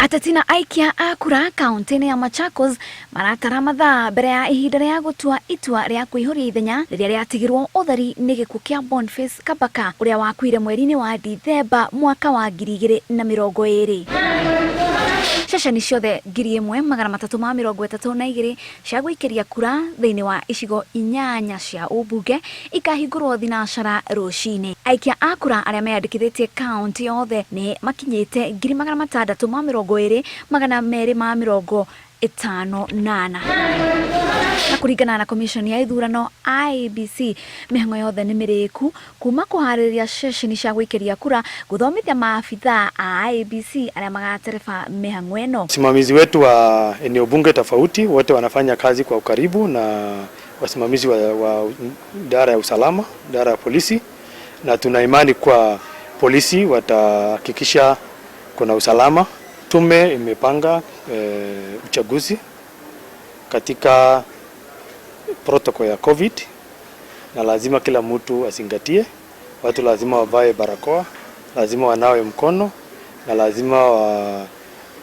Atatina aikia akura kaunti ya Machakos maratara mathaa mbere ya ihinda rĩa gũtua itua rĩa kũihũria ithenya rĩrĩa rĩatigirwo ũtheri nĩ gĩkuũ kĩa Boniface Kabaka ũrĩa wakuire mweri-inĩ wa Dithemba mwaka wa 2020. Ceceni ciothe 1332 cia gũikĩria kura thĩinĩ wa icigo 8 cia ũmbunge ikahingũrwo thinacara rũcinĩ. Aikia a kura arĩa meyandĩkithĩtie kaunti yothe nĩ makinyĩte 620,258. Na kũringana na commission ya ithurano IEBC, mĩhang'o yothe nĩ mĩrĩku kuma kũharĩrĩria ceceni cia gũikĩria kura, gũthomithia maafithaa a IEBC arĩa magatereba mĩhang'o ĩno. Wasimamizi wetu wa eneo bunge tofauti wote wanafanya kazi kwa ukaribu na wasimamizi wa idara ya usalama, idara ya polisi, na tuna imani kwa polisi watahakikisha kuna usalama. Tume imepanga uchaguzi katika protocol ya COVID na lazima kila mtu azingatie. Watu lazima wavae barakoa, lazima wanawe mkono na lazima wa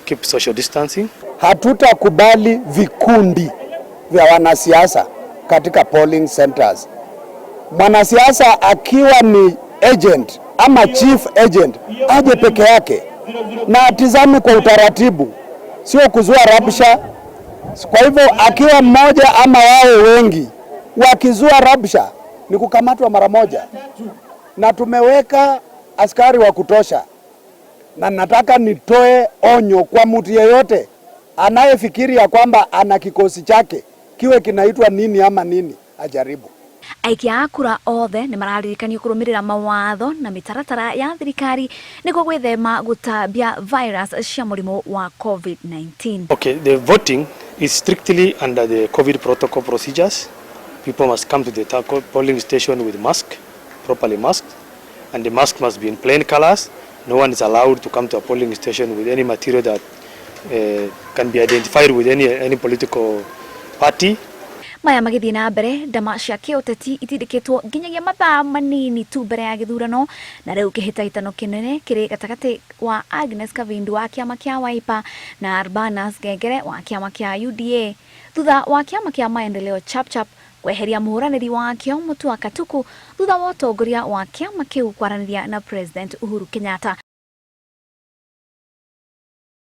keep social distancing. Hatutakubali vikundi vya wanasiasa katika polling centers. Mwanasiasa akiwa ni agent ama chief agent aje peke yake na atizame kwa utaratibu, sio kuzua rabsha. Kwa hivyo akiwa mmoja ama wao wengi wakizua rabsha ni kukamatwa mara moja, na tumeweka askari wa kutosha. Na nataka nitoe onyo kwa mtu yeyote anayefikiria kwamba ana kikosi chake kiwe kinaitwa nini ama nini, ajaribu. Aikia a kura othe nĩ mararirikanio kũrũmĩrĩra mawatho na mĩtaratara ya thirikari nĩguo gwĩthema gũtambia virus cia mũrimũ wa COVID-19. Okay, the voting is strictly under the COVID protocol procedures. People must come to the polling station with mask, properly masked, and the mask must be in plain colors. No one is allowed to come to a polling station with any material that can be identified with any political party. Maya magĩthiĩ na mbere, ndama cia kĩũteti itindĩkĩtwo nginyagia mathaa manini tu mbere ya gĩthurano, na rĩu kĩhĩtahĩtano kĩnene kĩrĩ gatagatĩ wa Agnes Kavindu wa kĩama kĩa Wiper na Urbanus Ngengere wa kĩama kĩa UDA thutha wa kĩama kĩa Maendeleo Chapchap kweheria mũhũranĩri wakĩo Mũtua Katuku thutha wa ũtongoria wa kĩama kĩu kwaranĩria na President Uhuru Kenyatta.